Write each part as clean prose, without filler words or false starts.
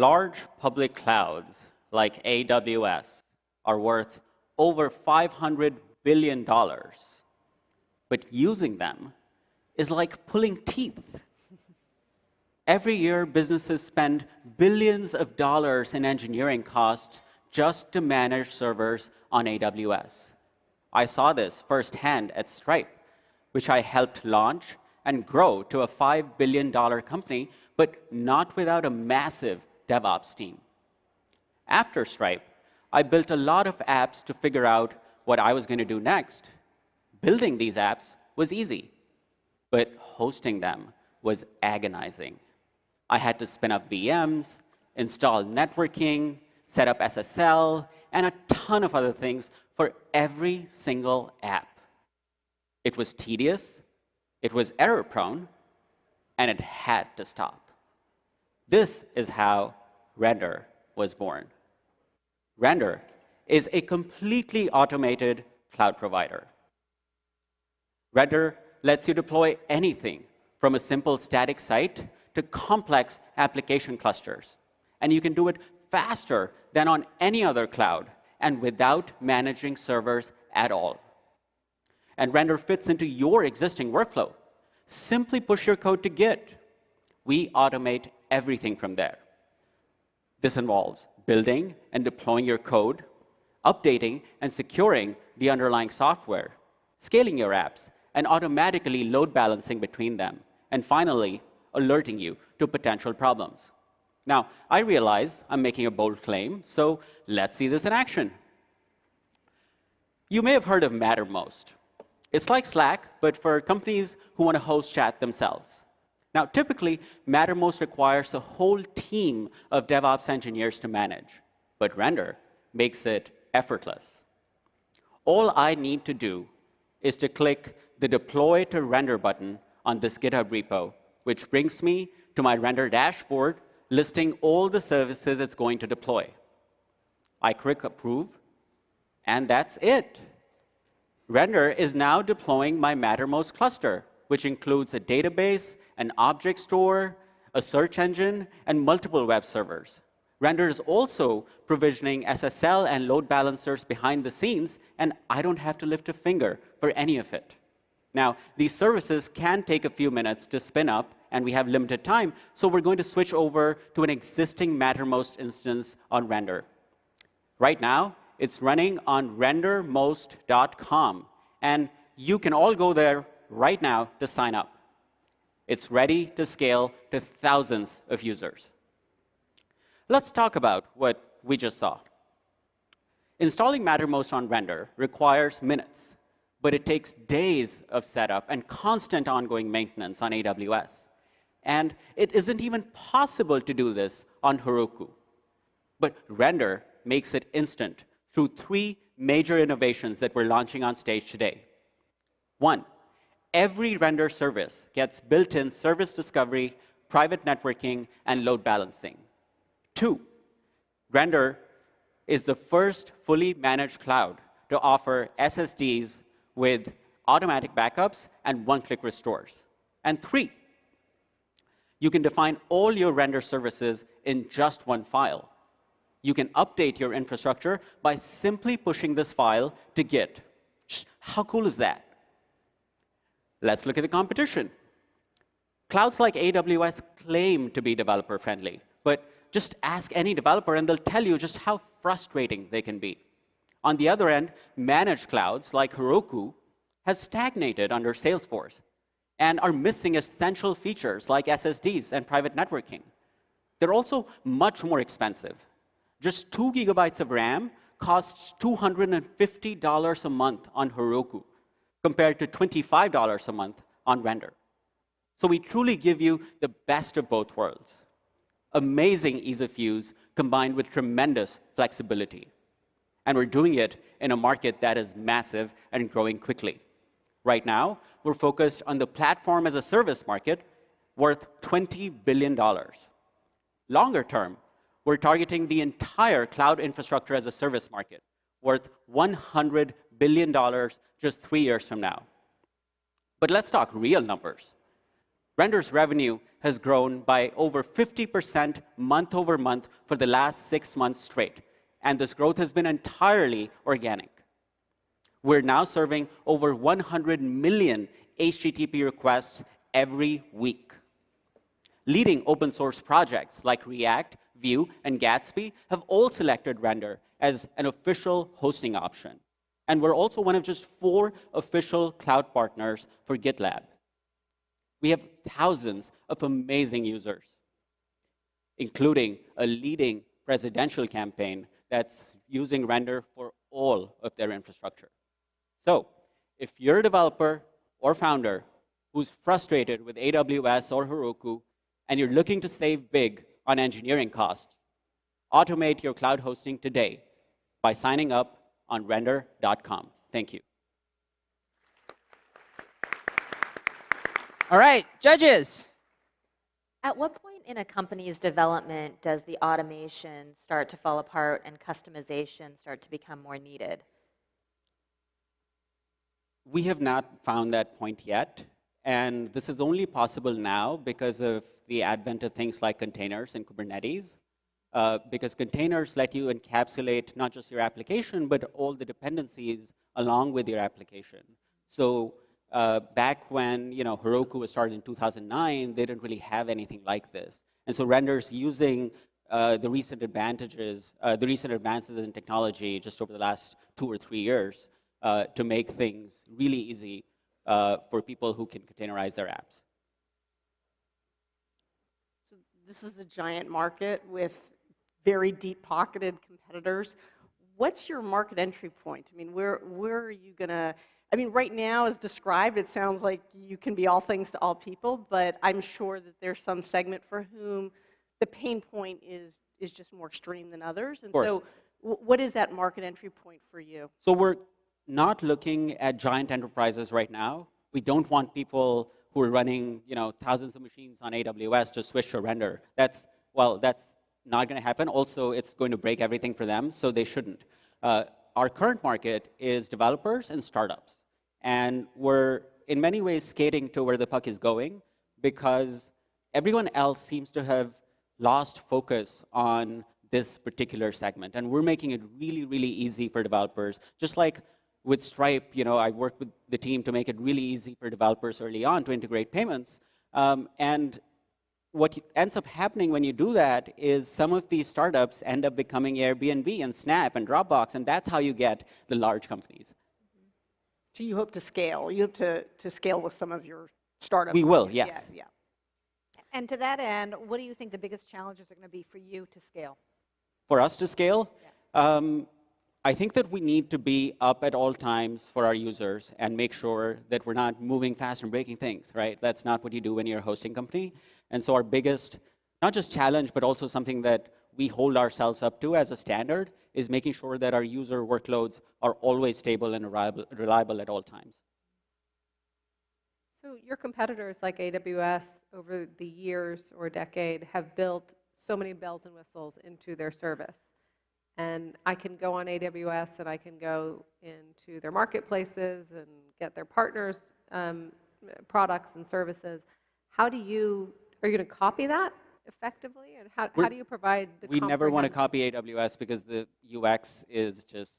Large public clouds like AWS are worth over $500 billion, but using them is like pulling teeth. Every year, businesses spend billions of dollars in engineering costs just to manage servers on AWS. I saw this firsthand at Stripe, which I helped launch and grow to a $5 billion company, but not without a massive DevOps team. After Stripe, I built a lot of apps to figure out what I was going to do next. Building these apps was easy, but hosting them was agonizing. I had to spin up VMs, install networking, set up SSL, and a ton of other things for every single app. It was tedious, it was error-prone, and it had to stop. This is how Render was born. Render is a completely automated cloud provider. Render lets you deploy anything from a simple static site to complex application clusters. And you can do it faster than on any other cloud and without managing servers at all. And Render fits into your existing workflow. Simply push your code to Git. We automate everything from there. This involves building and deploying your code, updating and securing the underlying software, scaling your apps, and automatically load balancing between them, and finally, alerting you to potential problems. Now, I realize I'm making a bold claim, so let's see this in action. You may have heard of Mattermost. It's like Slack, but for companies who want to host chat themselves. Now, typically, Mattermost requires a whole team of DevOps engineers to manage, but Render makes it effortless. All I need to do is to click the Deploy to Render button on this GitHub repo, which brings me to my Render dashboard listing all the services it's going to deploy. I click Approve, and that's it. Render is now deploying my Mattermost cluster, which includes a database, an object store, a search engine, and multiple web servers. Render is also provisioning SSL and load balancers behind the scenes, and I don't have to lift a finger for any of it. Now, these services can take a few minutes to spin up, and we have limited time, so we're going to switch over to an existing Mattermost instance on Render. Right now, it's running on rendermost.com, and you can all go there right now to sign up. It's ready to scale to thousands of users. Let's talk about what we just saw. Installing Mattermost on Render requires minutes, but it takes days of setup and constant ongoing maintenance on AWS. And it isn't even possible to do this on Heroku. But Render makes it instant through 3 major innovations that we're launching on stage today. 1, every Render service gets built-in service discovery, private networking, and load balancing. 2, Render is the first fully managed cloud to offer SSDs with automatic backups and one-click restores. And 3, you can define all your Render services in just one file. You can update your infrastructure by simply pushing this file to Git. How cool is that? Let's look at the competition. Clouds like AWS claim to be developer-friendly, but just ask any developer and they'll tell you just how frustrating they can be. On the other end, managed clouds like Heroku have stagnated under Salesforce and are missing essential features like SSDs and private networking. They're also much more expensive. Just 2 gigabytes of RAM costs $250 a month on Heroku, compared to $25 a month on Render. So we truly give you the best of both worlds. Amazing ease of use combined with tremendous flexibility. And we're doing it in a market that is massive and growing quickly. Right now, we're focused on the platform as a service market worth $20 billion. Longer term, we're targeting the entire cloud infrastructure as a service market worth $100 billion just 3 years from now. But let's talk real numbers. Render's revenue has grown by over 50% month over month for the last 6 months straight. And this growth has been entirely organic. We're now serving over 100 million HTTP requests every week. Leading open source projects like React, Vue, and Gatsby have all selected Render as an official hosting option. And we're also one of just 4 official cloud partners for GitLab. We have thousands of amazing users, including a leading presidential campaign that's using Render for all of their infrastructure. So if you're a developer or founder who's frustrated with AWS or Heroku, and you're looking to save big on engineering costs, automate your cloud hosting today by signing up on render.com. Thank you. All right, judges. At what point in a company's development does the automation start to fall apart and customization start to become more needed? We have not found that point yet. And this is only possible now because of the advent of things like containers and Kubernetes. Because containers let you encapsulate not just your application, but all the dependencies along with your application. So back when Heroku was started in 2009, they didn't really have anything like this. And so Render's using the recent advances in technology just over the last 2 or 3 years to make things really easy for people who can containerize their apps. So this is a giant market with very deep-pocketed competitors. What's your market entry point? I mean, where are you going to... I mean, right now, as described, it sounds like you can be all things to all people, but I'm sure that there's some segment for whom the pain point is just more extreme than others. And so what is that market entry point for you? So we're not looking at giant enterprises right now. We don't want people who are running thousands of machines on AWS to switch to Render. That's not going to happen. Also, it's going to break everything for them, so they shouldn't. Our current market is developers and startups. And we're, in many ways, skating to where the puck is going because everyone else seems to have lost focus on this particular segment. And we're making it really, really easy for developers. Just like with Stripe, I worked with the team to make it really easy for developers early on to integrate payments. And what ends up happening when you do that is some of these startups end up becoming Airbnb and Snap and Dropbox, and that's how you get the large companies. So you hope to scale. You hope to scale with some of your startups. We will, yes. Yeah. And to that end, what do you think the biggest challenges are going to be for you to scale? For us to scale? Yeah. I think that we need to be up at all times for our users and make sure that we're not moving fast and breaking things, right? That's not what you do when you're a hosting company. And so our biggest, not just challenge, but also something that we hold ourselves up to as a standard is making sure that our user workloads are always stable and reliable at all times. So your competitors like AWS over the years or decade have built so many bells and whistles into their service. And I can go on AWS and I can go into their marketplaces and get their partners' products and services. Are you going to copy that effectively? And how do you provide the We never want to copy AWS because the UX is just...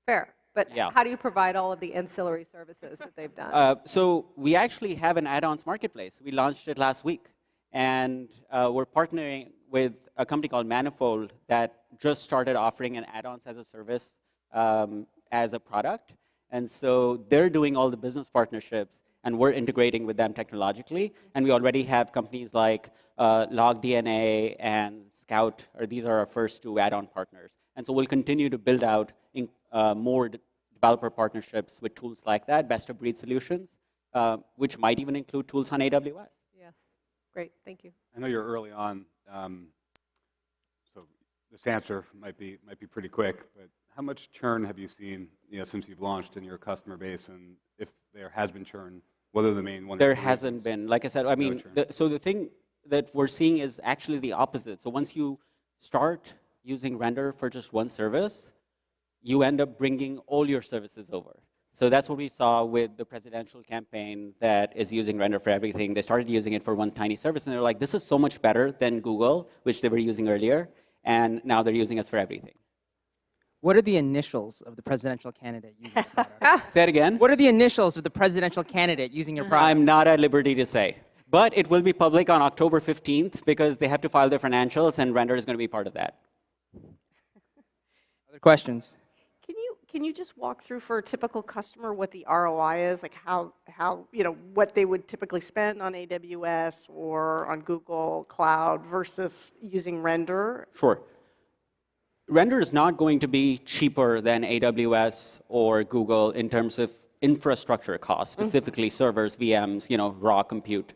Fair. But yeah. How do you provide all of the ancillary services that they've done? So we actually have an add-ons marketplace. We launched it last week. And we're partnering with a company called Manifold that just started offering an add-ons as a service as a product. And so they're doing all the business partnerships, and we're integrating with them technologically. And we already have companies like LogDNA and Scout, or these are our first 2 add-on partners. And so we'll continue to build out more developer partnerships with tools like that, best-of-breed solutions, which might even include tools on AWS. Yes. Great. Thank you. I know you're early on, so this answer might be pretty quick, but how much churn have you seen since you've launched in your customer base? And if there has been churn, what are the main ones? There hasn't been. Like I said, I mean, so the thing that we're seeing is actually the opposite. So once you start using Render for just one service, you end up bringing all your services over. So that's what we saw with the presidential campaign that is using render for everything. They started using it for one tiny service, and they're like, this is so much better than Google, which they were using earlier, and now they're using us for everything. What are the initials of the presidential candidate using your product? Say it again. What are the initials of the presidential candidate using your product? I'm not at liberty to say. But it will be public on October 15th because they have to file their financials, and render is going to be part of that. Other questions? Can you just walk through for a typical customer what the ROI is, like how what they would typically spend on AWS or on Google Cloud versus using Render? Sure. Render is not going to be cheaper than AWS or Google in terms of infrastructure costs, specifically servers, VMs, raw compute.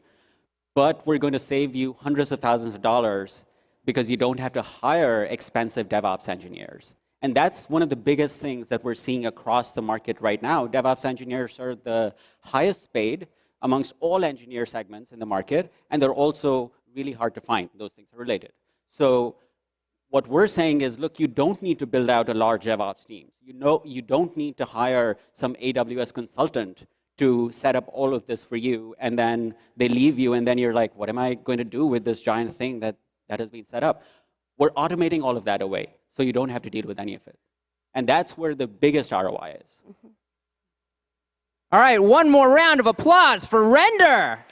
But we're going to save you hundreds of thousands of dollars because you don't have to hire expensive DevOps engineers. And that's one of the biggest things that we're seeing across the market right now. DevOps engineers are the highest paid amongst all engineer segments in the market, and they're also really hard to find. Those things are related. So what we're saying is, look, you don't need to build out a large DevOps team. You don't need to hire some AWS consultant to set up all of this for you, and then they leave you, and then you're like, what am I going to do with this giant thing that has been set up? We're automating all of that away, so you don't have to deal with any of it. And that's where the biggest ROI is. All right, one more round of applause for Render.